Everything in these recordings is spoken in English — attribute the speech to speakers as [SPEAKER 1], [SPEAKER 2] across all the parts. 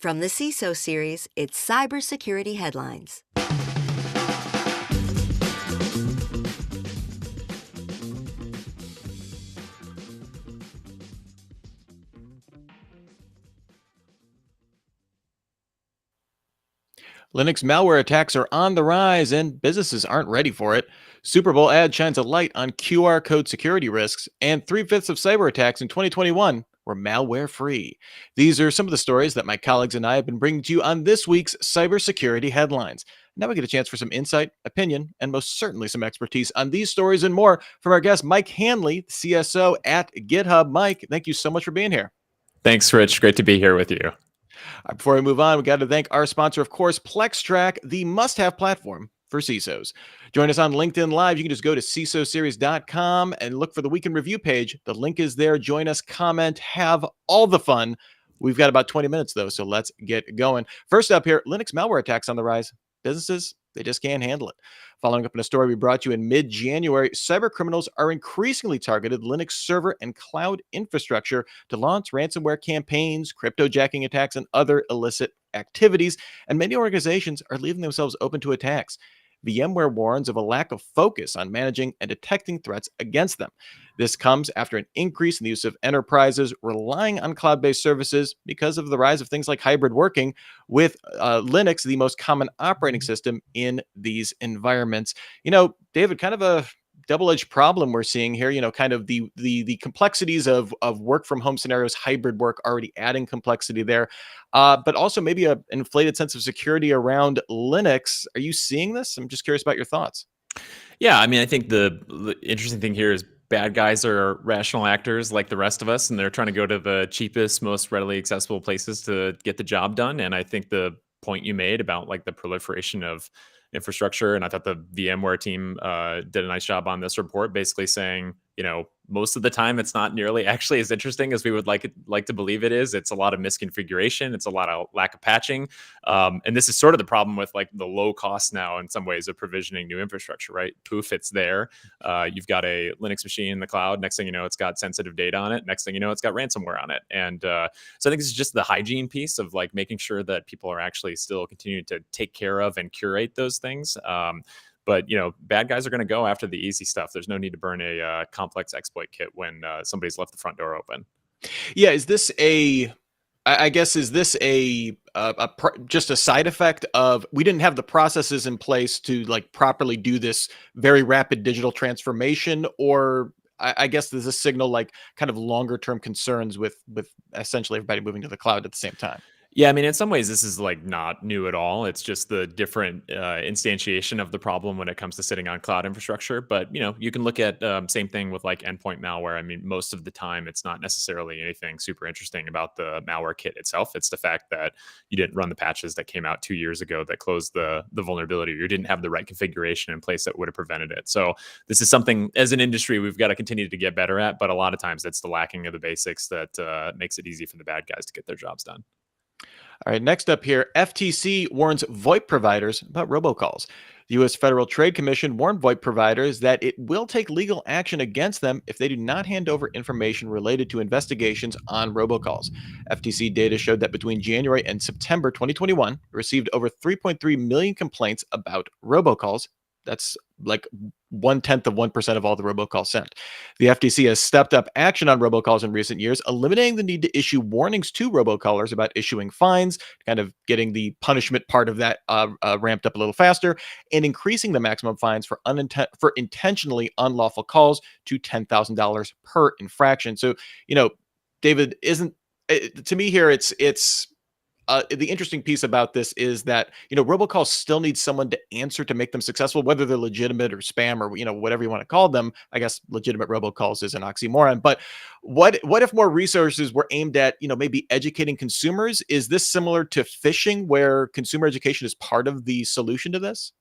[SPEAKER 1] From the CISO series, it's Cybersecurity Headlines.
[SPEAKER 2] Linux malware attacks are on the rise and businesses aren't ready for it. Super Bowl ad shines a light on QR code security risks, and three-fifths of cyber attacks in 2021 were malware free. These are some of the stories that my colleagues and I have been bringing to you on this week's cybersecurity headlines. Now we get a chance for some insight, opinion, and most certainly some expertise on these stories and more from our guest, Mike Hanley, CSO at GitHub. Mike, thank you so much for being here.
[SPEAKER 3] Thanks, Rich. Great to be here with you.
[SPEAKER 2] Before we move on, we got to thank our sponsor, of course, PlexTrack, the must-have platform for CISOs. Join us on LinkedIn Live. You can just go to CISOseries.com and look for the Week in Review page. The link is there. Join us, comment, have all the fun. We've got about 20 minutes, though, so let's get going. First up here, Linux malware attacks on the rise. Businesses, they just can't handle it. Following up on a story we brought you in mid-January, cyber criminals are increasingly targeted Linux server and cloud infrastructure to launch ransomware campaigns, cryptojacking attacks, and other illicit activities. And many organizations are leaving themselves open to attacks. VMware warns of a lack of focus on managing and detecting threats against them. This comes after an increase in the use of enterprises relying on cloud-based services because of the rise of things like hybrid working, with Linux the most common operating system in these environments. David, kind of a double-edged problem we're seeing here, kind of the complexities of work from home scenarios, hybrid work already adding complexity there, but also maybe an inflated sense of security around Linux. Are you seeing this? I'm just curious about your thoughts.
[SPEAKER 3] Yeah, I mean, I think the interesting thing here is bad guys are rational actors like the rest of us, and they're trying to go to the cheapest, most readily accessible places to get the job done. And I think the point you made about like the proliferation of infrastructure, and I thought the VMware team did a nice job on this report, basically saying, most of the time it's not nearly actually as interesting as we would like to believe it is. It's a lot of misconfiguration. It's a lot of lack of patching. And this is sort of the problem with like the low cost now in some ways of provisioning new infrastructure, right? Poof, it's there. You've got a Linux machine in the cloud. Next thing you know, it's got sensitive data on it. Next thing you know, it's got ransomware on it. And so I think this is just the hygiene piece of like making sure that people are actually still continuing to take care of and curate those things. But bad guys are going to go after the easy stuff. There's no need to burn a complex exploit kit when somebody's left the front door open.
[SPEAKER 2] Yeah, is this just a side effect of we didn't have the processes in place to like properly do this very rapid digital transformation, or I guess there's a signal like kind of longer term concerns with essentially everybody moving to the cloud at the same time?
[SPEAKER 3] Yeah, I mean, in some ways, this is like not new at all. It's just the different instantiation of the problem when it comes to sitting on cloud infrastructure. But you can look at same thing with like endpoint malware. I mean, most of the time, it's not necessarily anything super interesting about the malware kit itself. It's the fact that you didn't run the patches that came out 2 years ago that closed the vulnerability, or you didn't have the right configuration in place that would have prevented it. So this is something as an industry we've got to continue to get better at. But a lot of times, it's the lacking of the basics that makes it easy for the bad guys to get their jobs done.
[SPEAKER 2] All right, next up here, FTC warns VoIP providers about robocalls. The U.S. Federal Trade Commission warned VoIP providers that it will take legal action against them if they do not hand over information related to investigations on robocalls. FTC data showed that between January and September 2021, it received over 3.3 million complaints about robocalls. That's like 0.1% of all the robocalls sent. The FTC has stepped up action on robocalls in recent years, eliminating the need to issue warnings to robocallers about issuing fines, kind of getting the punishment part of that ramped up a little faster, and increasing the maximum fines for intentionally unlawful calls to $10,000 per infraction. So, David, to me here, it's the interesting piece about this is that, robocalls still need someone to answer to make them successful, whether they're legitimate or spam or, whatever you want to call them. I guess legitimate robocalls is an oxymoron. But what if more resources were aimed at, maybe educating consumers? Is this similar to phishing, where consumer education is part of the solution to this?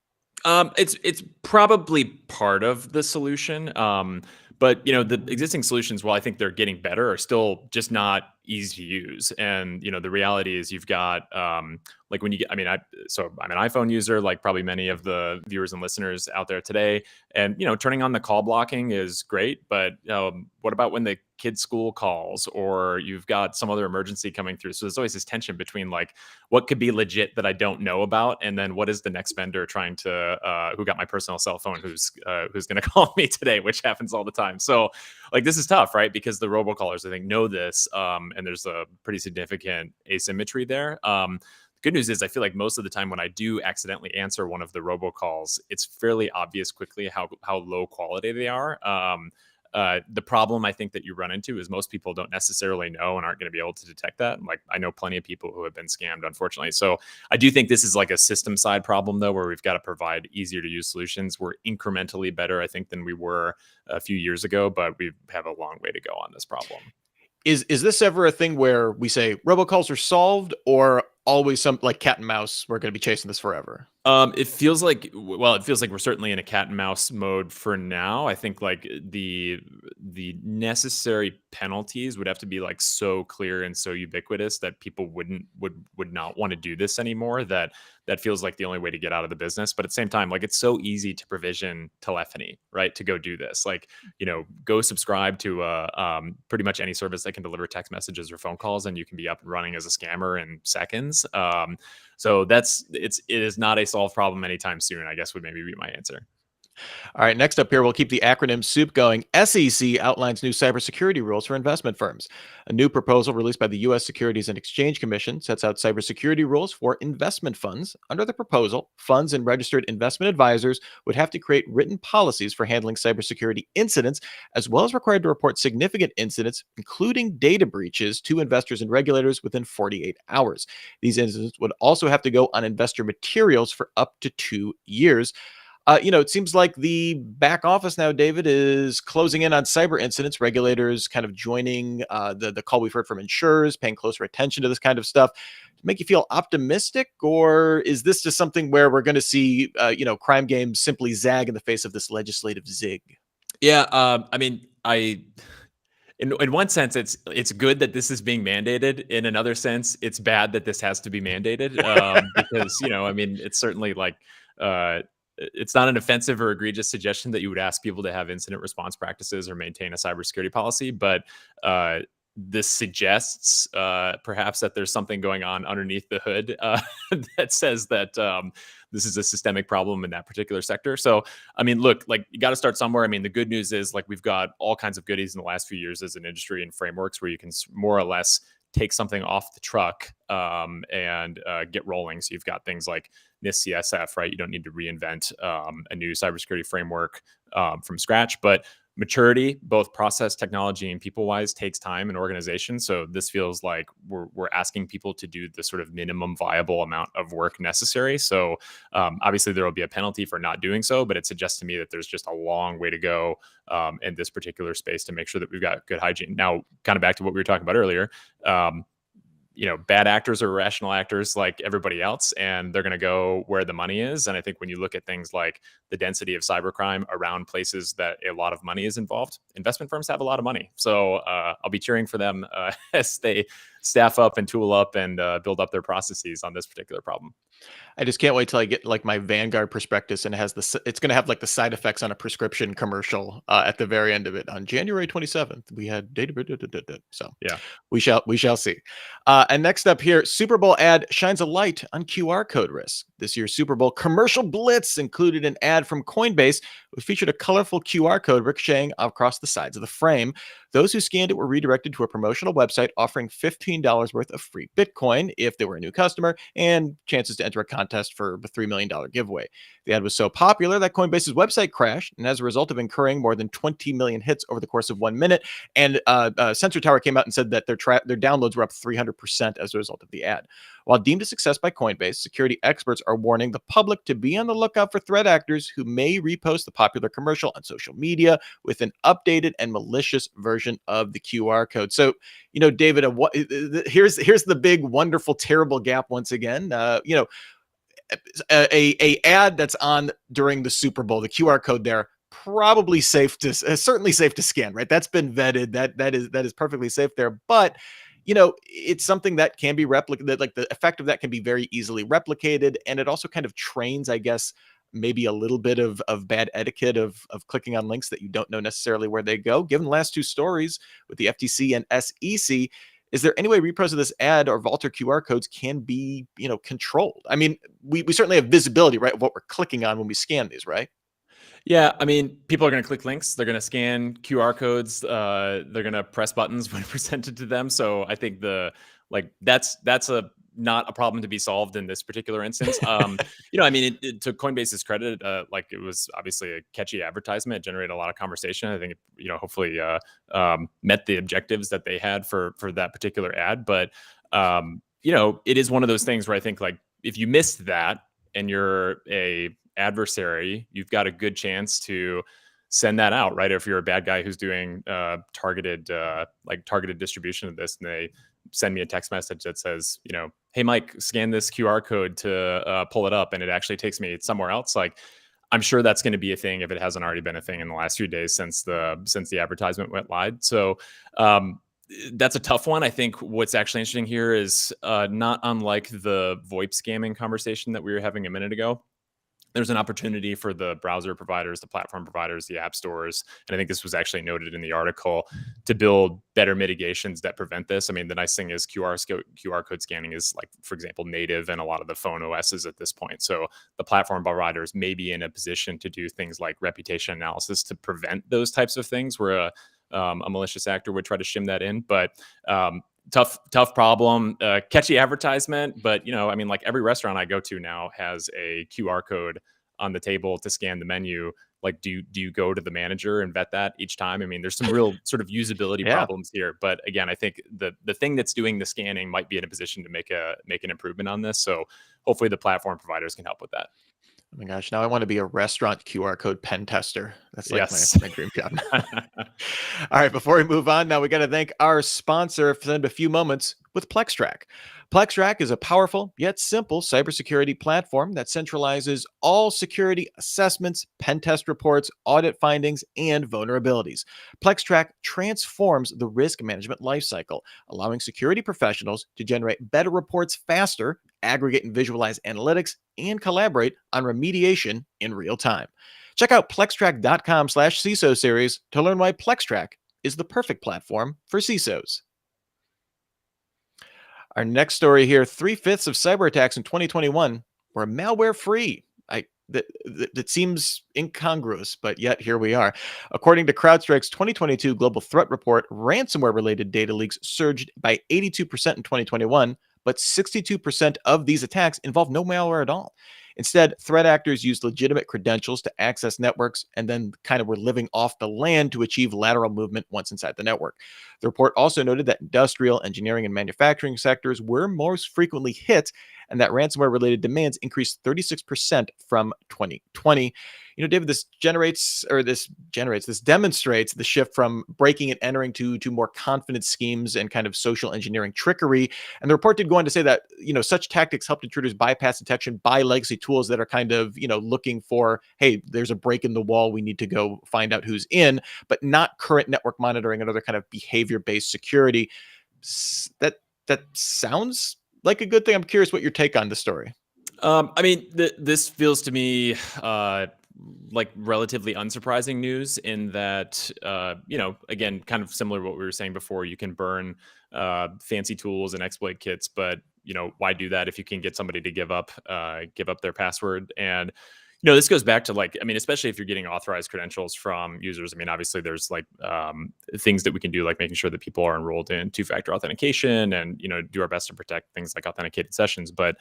[SPEAKER 3] It's probably part of the solution. But the existing solutions, while I think they're getting better, are still just not easy to use. And the reality is you've got like when you get, so I'm an iPhone user, like probably many of the viewers and listeners out there today. And turning on the call blocking is great, but what about when the kid's school calls or you've got some other emergency coming through? So there's always this tension between like what could be legit that I don't know about, and then what is the next vendor trying to who got my personal cell phone who's going to call me today, which happens all the time. So like this is tough, right? Because the robocallers I think know this, and there's a pretty significant asymmetry there. Good news is I feel like most of the time when I do accidentally answer one of the robocalls, it's fairly obvious quickly how low quality they are. The problem I think that you run into is most people don't necessarily know and aren't going to be able to detect that. Like I know plenty of people who have been scammed, unfortunately. So I do think this is like a system side problem though, where we've got to provide easier to use solutions. We're incrementally better, I think, than we were a few years ago, but we have a long way to go on this problem.
[SPEAKER 2] Is this ever a thing where we say robocalls are solved, or always some like cat and mouse, we're going to be chasing this forever?
[SPEAKER 3] It feels like we're certainly in a cat and mouse mode for now. I think like the necessary penalties would have to be like so clear and so ubiquitous that people would not want to do this anymore. That feels like the only way to get out of the business. But at the same time, like it's so easy to provision telephony, right? To go do this, like go subscribe to pretty much any service that can deliver text messages or phone calls, and you can be up and running as a scammer in seconds. So it is not a solved problem anytime soon, I guess would maybe be my answer.
[SPEAKER 2] All right, next up here, we'll keep the acronym soup going. SEC outlines new cybersecurity rules for investment firms. A new proposal released by the U.S. Securities and Exchange Commission sets out cybersecurity rules for investment funds. Under the proposal, funds and registered investment advisors would have to create written policies for handling cybersecurity incidents, as well as required to report significant incidents, including data breaches, to investors and regulators within 48 hours. These incidents would also have to go on investor materials for up to 2 years. It seems like the back office now, David, is closing in on cyber incidents. Regulators kind of joining the call we've heard from insurers, paying closer attention to this kind of stuff. To make you feel optimistic, or is this just something where we're going to see, crime games simply zag in the face of this legislative zig?
[SPEAKER 3] Yeah, in one sense, it's good that this is being mandated. In another sense, it's bad that this has to be mandated because it's certainly like it's not an offensive or egregious suggestion that you would ask people to have incident response practices or maintain a cybersecurity policy, but this suggests perhaps that there's something going on underneath the hood that says that this is a systemic problem in that particular sector. So, look, like you got to start somewhere. The good news is like we've got all kinds of goodies in the last few years as an industry and frameworks where you can more or less take something off the truck and get rolling. So you've got things like NIST CSF, right? You don't need to reinvent a new cybersecurity framework from scratch, but maturity, both process, technology, and people-wise, takes time and organization. So this feels like we're asking people to do the sort of minimum viable amount of work necessary. So obviously there will be a penalty for not doing so, but it suggests to me that there's just a long way to go in this particular space to make sure that we've got good hygiene. Now, kind of back to what we were talking about earlier, bad actors are rational actors like everybody else, and they're going to go where the money is. And I think when you look at things like the density of cybercrime around places that a lot of money is involved, investment firms have a lot of money. So I'll be cheering for them as they staff up and tool up and build up their processes on this particular problem.
[SPEAKER 2] I just can't wait till I get like my Vanguard prospectus and it's going to have like the side effects on a prescription commercial at the very end of it. On January 27th, we had data. So
[SPEAKER 3] yeah,
[SPEAKER 2] we shall see. And next up here, Super Bowl ad shines a light on QR code risk. This year's Super Bowl commercial blitz included an ad from Coinbase, which featured a colorful QR code ricocheting across the sides of the frame. Those who scanned it were redirected to a promotional website offering $15 worth of free Bitcoin if they were a new customer, and chances to enter a contest for a $3 million giveaway. The ad was so popular that Coinbase's website crashed, and as a result of incurring more than 20 million hits over the course of 1 minute, and Sensor Tower came out and said that their downloads were up 300% as a result of the ad. While deemed a success by Coinbase, security experts are warning the public to be on the lookout for threat actors who may repost the popular commercial on social media with an updated and malicious version of the QR code. So, David, here's the big, wonderful, terrible gap once again. A ad that's on during the Super Bowl, the QR code there, certainly safe to scan, right? That's been vetted. That is perfectly safe there. But it's something that can be replicated. Like the effect of that can be very easily replicated, and it also kind of trains, I guess, maybe a little bit of bad etiquette of clicking on links that you don't know necessarily where they go. Given the last two stories with the FTC and SEC, is there any way repros of this ad or vault or QR codes can be, controlled? I mean, we certainly have visibility, right, of what we're clicking on when we scan these, right?
[SPEAKER 3] Yeah, I mean, people are going to click links. They're going to scan QR codes. They're going to press buttons when presented to them. So I think that's a not a problem to be solved in this particular instance. I mean, to Coinbase's credit, it was obviously a catchy advertisement. It generated a lot of conversation. I think hopefully met the objectives that they had for that particular ad. But it is one of those things where I think, like, if you missed that and you're a adversary, you've got a good chance to send that out, right? Or if you're a bad guy who's doing targeted distribution of this, and they send me a text message that says, hey, Mike, scan this QR code to pull it up, and it actually takes me somewhere else. Like, I'm sure that's going to be a thing if it hasn't already been a thing in the last few days since the advertisement went live. So that's a tough one. I think what's actually interesting here is not unlike the VoIP scamming conversation that we were having a minute ago. There's an opportunity for the browser providers, the platform providers, the app stores, and I think this was actually noted in the article, to build better mitigations that prevent this. I mean, the nice thing is QR code scanning is, like, for example, native in a lot of the phone OSs at this point. So the platform providers may be in a position to do things like reputation analysis to prevent those types of things, where a malicious actor would try to shim that in. But tough problem, catchy advertisement. But I mean, like, every restaurant I go to now has a QR code on the table to scan the menu. Like, do you go to the manager and vet that each time? I mean, there's some real sort of usability
[SPEAKER 2] Yeah.
[SPEAKER 3] problems here. But again, I think the thing that's doing the scanning might be in a position to make an improvement on this. So hopefully the platform providers can help with that.
[SPEAKER 2] Oh my gosh, now I want to be a restaurant QR code pen tester. That's like
[SPEAKER 3] Yes.
[SPEAKER 2] my dream job. All right, before we move on, now we got to thank our sponsor for a few moments with PlexTrack. PlexTrack is a powerful yet simple cybersecurity platform that centralizes all security assessments, pen test reports, audit findings, and vulnerabilities. PlexTrack transforms the risk management lifecycle, allowing security professionals to generate better reports faster, aggregate and visualize analytics, and collaborate on remediation in real time. Check out plextrack.com/CISO series to learn why PlexTrack is the perfect platform for CISOs. Our next story here: 3/5 of cyber attacks in 2021 were malware free. That seems incongruous, but yet here we are. According to CrowdStrike's 2022 Global Threat Report, ransomware-related data leaks surged by 82% in 2021, but 62% of these attacks involve no malware at all. Instead, threat actors used legitimate credentials to access networks and then kind of were living off the land to achieve lateral movement once inside the network. The report also noted that industrial, engineering, and manufacturing sectors were most frequently hit, and that ransomware-related demands increased 36% from 2020. David, this demonstrates the shift from breaking and entering to more confident schemes and kind of social engineering trickery. And the report did go on to say that, such tactics helped intruders bypass detection by legacy tools that are kind of, looking for, hey, there's a break in the wall, we need to go find out who's in, but not current network monitoring and other kind of behavior-based security. That sounds like a good thing. I'm curious what your take on the story.
[SPEAKER 3] I mean, this feels to me like relatively unsurprising news, in that, again, kind of similar to what we were saying before. You can burn fancy tools and exploit kits, but why do that if you can get somebody to give up their password? And this goes back to, like, I mean, especially if you're getting authorized credentials from users. I mean, obviously there's things that we can do, like making sure that people are enrolled in two-factor authentication, and do our best to protect things like authenticated sessions. But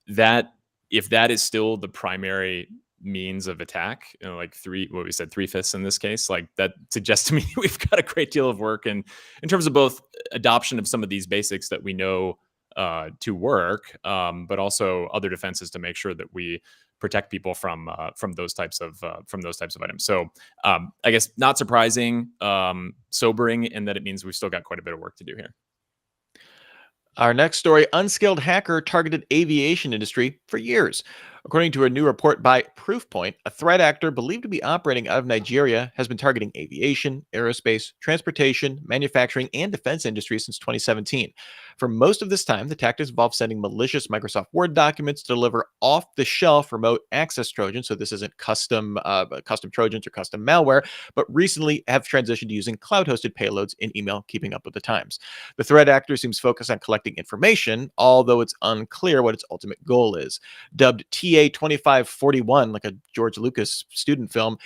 [SPEAKER 3] that if that is still the primary means of attack, like 3/5 in this case, like, that suggests to me we've got a great deal of work in terms of both adoption of some of these basics that we know to work, but also other defenses to make sure that we protect people from those types of items. So I guess not surprising, sobering, in that it means we've still got quite a bit of work to do here.
[SPEAKER 2] Our next story: Unskilled Hacker targeted aviation industry for years. According to a new report by Proofpoint, a threat actor believed to be operating out of Nigeria has been targeting aviation, aerospace, transportation, manufacturing, and defense industries since 2017. For most of this time, the tactics involved sending malicious Microsoft Word documents to deliver off-the-shelf remote access Trojans. So this isn't custom Trojans or custom malware, but recently have transitioned to using cloud-hosted payloads in email, keeping up with the times. The threat actor seems focused on collecting information, although it's unclear what its ultimate goal is. Dubbed TA 2541, like a George Lucas student film,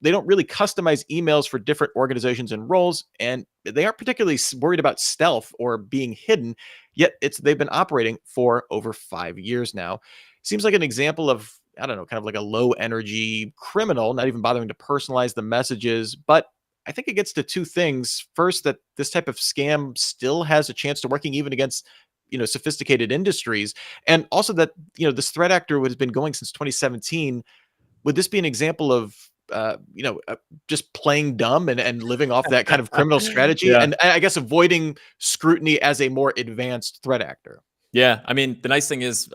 [SPEAKER 2] they don't really customize emails for different organizations and roles, and they aren't particularly worried about stealth or being hidden, yet they've been operating for over 5 years now. Seems like an example of, I don't know, kind of like a low energy criminal, not even bothering to personalize the messages. But I think it gets to two things. First, that this type of scam still has a chance to working even against, sophisticated industries. And also that, this threat actor has been going since 2017. Would this be an example of, just playing dumb and living off that kind of criminal strategy?
[SPEAKER 3] Yeah.
[SPEAKER 2] And I guess avoiding scrutiny as a more advanced threat actor.
[SPEAKER 3] Yeah, I mean, the nice thing is,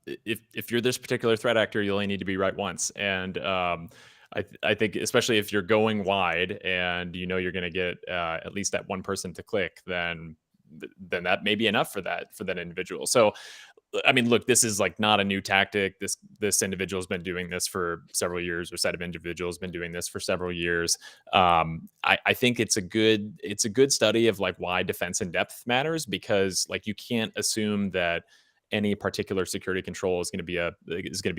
[SPEAKER 3] if you're this particular threat actor, you only need to be right once, and I think especially if you're going wide and you know you're going to get at least that one person to click, then that may be enough for that individual. So I mean, look, this is like not a new tactic. This individual's been doing this for several years, or set of individuals been doing this for several years. I think it's a good study of like why defense in depth matters, because like you can't assume that any particular security control is going to be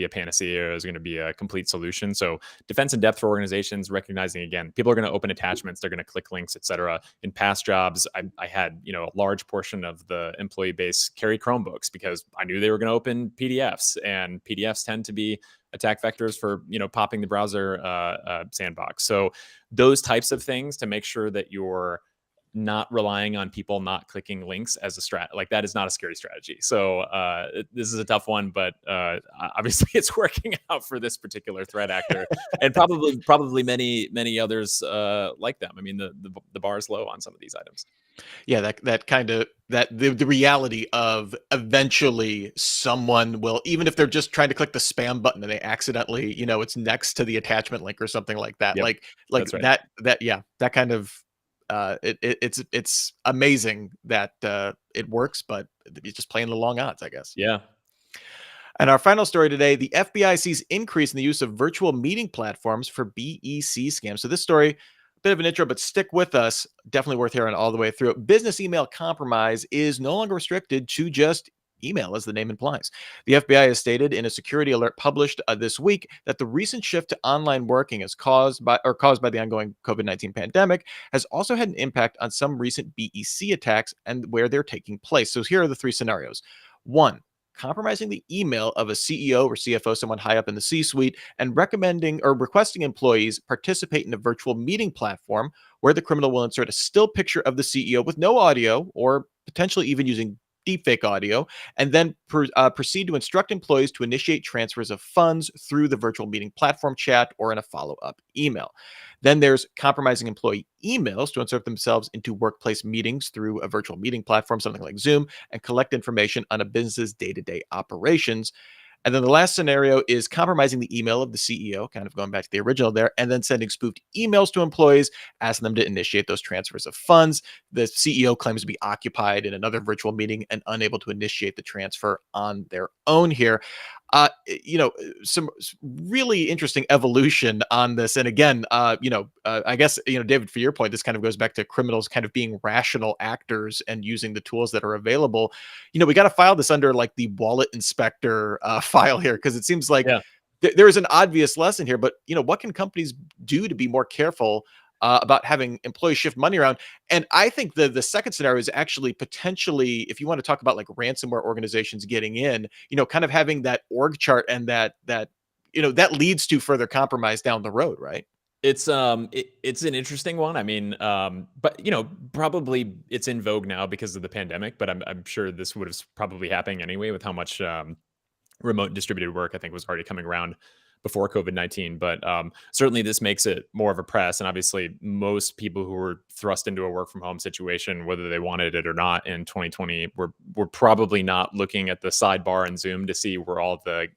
[SPEAKER 3] a panacea, or is going to be a complete solution. So defense in depth for organizations, recognizing again, people are going to open attachments, they're going to click links, etc. In past jobs, I had a large portion of the employee base carry Chromebooks because I knew they were going to open PDFs, and PDFs tend to be attack vectors for popping the browser sandbox. So those types of things, to make sure that you're not relying on people not clicking links as a strat, like that is not a scary strategy. So this is a tough one, but obviously it's working out for this particular threat actor, and probably many others like them. I mean, the bar is low on some of these items.
[SPEAKER 2] Yeah, that kind of that the reality of eventually someone will, even if they're just trying to click the spam button and they accidentally, it's next to the attachment link or something like that.
[SPEAKER 3] Yep,
[SPEAKER 2] Like
[SPEAKER 3] that's right.
[SPEAKER 2] that yeah, that kind of it's amazing that it works, but it's just playing the long odds, I guess.
[SPEAKER 3] Yeah.
[SPEAKER 2] And our final story today, the FBI sees increase in the use of virtual meeting platforms for BEC scams. So this story, a bit of an intro, but stick with us. Definitely worth hearing all the way through. Business email compromise is no longer restricted to just email, as the name implies. The FBI has stated in a security alert published this week that the recent shift to online working is caused by the ongoing COVID-19 pandemic has also had an impact on some recent BEC attacks and where they're taking place. So here are the three scenarios. One, compromising the email of a CEO or CFO, someone high up in the C-suite, and recommending or requesting employees participate in a virtual meeting platform where the criminal will insert a still picture of the CEO with no audio, or potentially even using deepfake audio, and then proceed to instruct employees to initiate transfers of funds through the virtual meeting platform chat or in a follow-up email. Then there's compromising employee emails to insert themselves into workplace meetings through a virtual meeting platform, something like Zoom, and collect information on a business's day-to-day operations. And then the last scenario is compromising the email of the CEO, kind of going back to the original there, and then sending spoofed emails to employees, asking them to initiate those transfers of funds. The CEO claims to be occupied in another virtual meeting and unable to initiate the transfer on their own here. Some really interesting evolution on this. And again, I guess, David, for your point, this kind of goes back to criminals kind of being rational actors and using the tools that are available. We got to file this under like the wallet inspector file here, because it seems like
[SPEAKER 3] Yeah.
[SPEAKER 2] there is an obvious lesson here. But, what can companies do to be more careful about having employees shift money around? And I think the second scenario is actually potentially, if you want to talk about like ransomware organizations getting in, kind of having that org chart, and that leads to further compromise down the road, right?
[SPEAKER 3] It's an interesting one. I mean, but probably it's in vogue now because of the pandemic, but I'm sure this would have probably happening anyway with how much remote distributed work I think was already coming around. before COVID-19. But certainly this makes it more of a press. And obviously most people who were thrust into a work from home situation, whether they wanted it or not in 2020, were probably not looking at the sidebar in Zoom to see where all the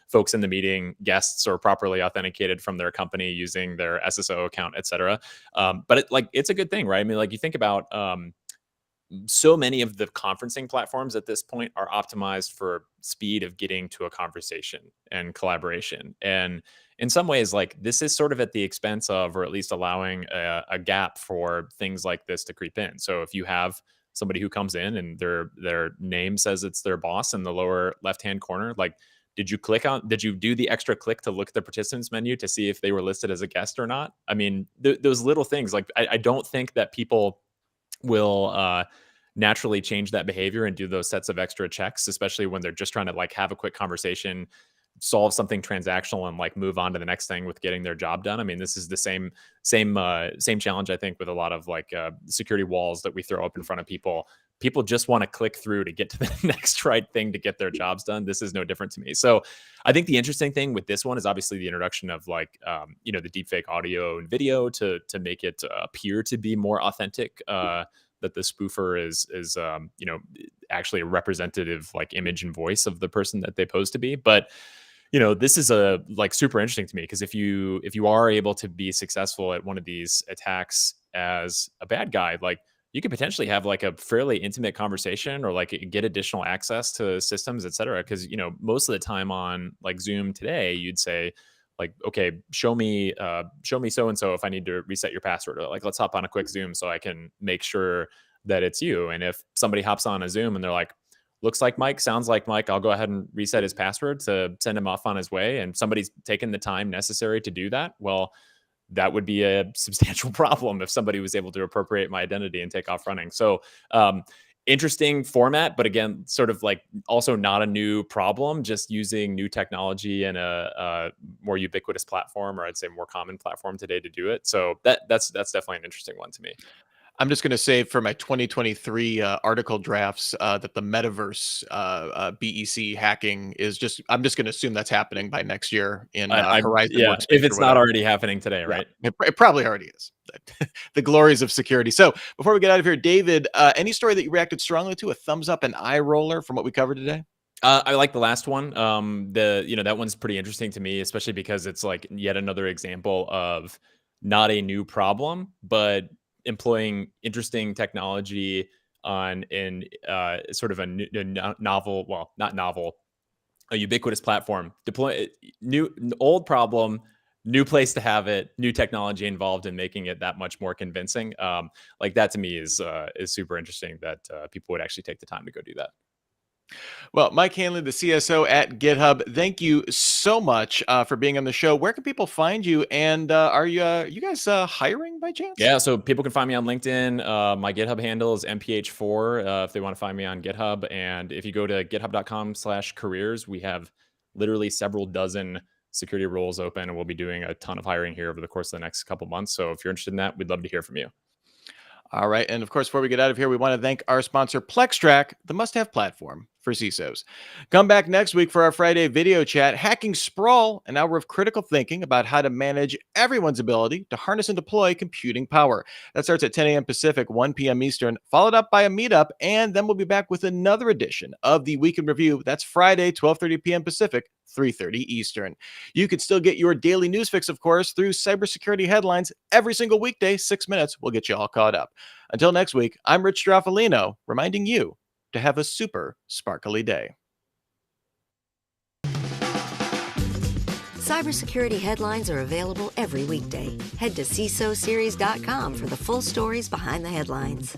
[SPEAKER 3] folks in the meeting, guests, are properly authenticated from their company using their SSO account, et cetera. But it's a good thing, right? I mean, like you think about so many of the conferencing platforms at this point are optimized for speed of getting to a conversation and collaboration. And in some ways, like this is sort of at the expense of, or at least allowing a gap for things like this to creep in. So if you have somebody who comes in and their name says it's their boss in the lower left-hand corner, like, did you do the extra click to look at the participants menu to see if they were listed as a guest or not? I mean, those little things, like I don't think that people will naturally change that behavior and do those sets of extra checks, especially when they're just trying to like have a quick conversation, solve something transactional, and like move on to the next thing with getting their job done. I mean, this is the same challenge, I think, with a lot of like security walls that we throw up in front of people. People just want to click through to get to the next right thing to get their jobs done. This is no different to me. So I think the interesting thing with this one is obviously the introduction of like, the deepfake audio and video to make it appear to be more authentic, that the spoofer is actually a representative like image and voice of the person that they pose to be. But this is like super interesting to me, because if you are able to be successful at one of these attacks as a bad guy, like you could potentially have like a fairly intimate conversation, or like get additional access to systems, et cetera. Because most of the time on like Zoom today, you'd say like, okay, show me so and so if I need to reset your password, or like let's hop on a quick Zoom so I can make sure that it's you. And if somebody hops on a Zoom and they're like, looks like Mike, sounds like Mike, I'll go ahead and reset his password to send him off on his way, and somebody's taken the time necessary to do that, well, that would be a substantial problem if somebody was able to appropriate my identity and take off running. So interesting format, but again, sort of like also not a new problem, just using new technology and a more ubiquitous platform, or I'd say more common platform today to do it. So that's definitely an interesting one to me.
[SPEAKER 2] I'm just going to say for my 2023 article drafts that the metaverse BEC hacking is I'm just going to assume that's happening by next year in Horizon.
[SPEAKER 3] Yeah, if it's not already happening today, right?
[SPEAKER 2] Yeah, it probably already is. The glories of security. So before we get out of here, David, any story that you reacted strongly to, a thumbs up and eye roller from what we covered today?
[SPEAKER 3] I like the last one. That one's pretty interesting to me, especially because it's like yet another example of not a new problem, but employing interesting technology on sort of a novel, well, not novel, a ubiquitous platform. Deploy old problem, new place to have it, new technology involved in making it that much more convincing. Like that to me is super interesting that people would actually take the time to go do that.
[SPEAKER 2] Well, Mike Hanlon, the CSO at GitHub, thank you so much for being on the show. Where can people find you? And are you guys hiring by chance?
[SPEAKER 3] Yeah, so people can find me on LinkedIn. My GitHub handle is mph4 if they want to find me on GitHub. And if you go to github.com/careers, we have literally several dozen security roles open, and we'll be doing a ton of hiring here over the course of the next couple months. So if you're interested in that, we'd love to hear from you.
[SPEAKER 2] All right. And of course, before we get out of here, we want to thank our sponsor, PlexTrack, the must-have platform for CISOs. Come back next week for our Friday video chat, Hacking Sprawl, an hour of critical thinking about how to manage everyone's ability to harness and deploy computing power. That starts at 10 a.m. Pacific, 1 p.m. Eastern, followed up by a meetup, and then we'll be back with another edition of the Week in Review. That's Friday, 12:30 p.m. Pacific, 3:30 Eastern. You can still get your daily news fix, of course, through cybersecurity headlines every single weekday. 6 minutes will get you all caught up. Until next week, I'm Rich Straffolino, reminding you to have a super sparkly day.
[SPEAKER 1] Cybersecurity headlines are available every weekday. Head to CISOseries.com for the full stories behind the headlines.